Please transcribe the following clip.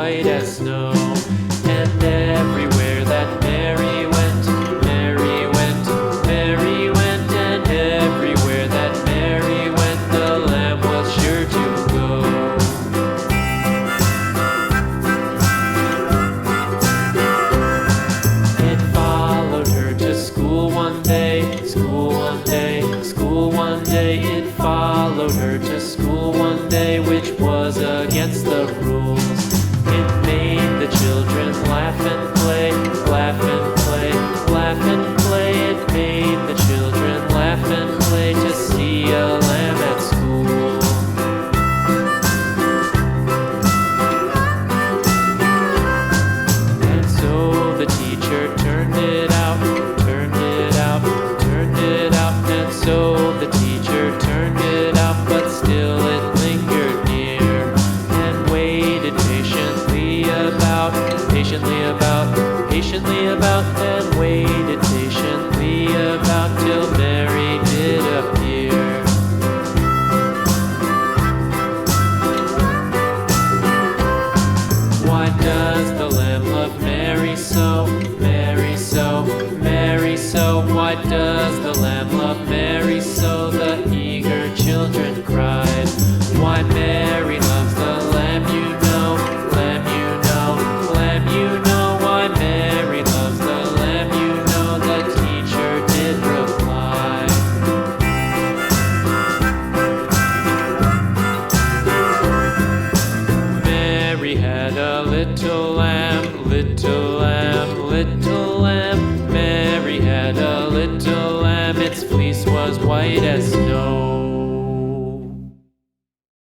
white as snow. And everywhere that Mary went, Mary went, Mary went, and everywhere that Mary went, the lamb was sure to go. It followed her to school one day, school one day, school one day. It followed her to school one day, which was against the rules. It made the children laugh and play, laugh and play, laugh and play. It made the children laugh and play to see a lamb at school. And so the teacher turned it out, turned it out, turned it out. And so the teacher turned it out, but still it lingered near and waited patiently about, patiently about, patiently about, and waited patiently about till Mary did appear. Why does the lamb love Mary so, Mary so, Mary so? Why does the lamb love Mary so? The eager children cried. Why Mary loves the lamb, you know, lamb, you know, lamb, you know. Why Mary loves the lamb, you know, the teacher did reply. Mary had a little lamb, little lamb, little lamb. Mary had a little lamb, its fleece was white as snow.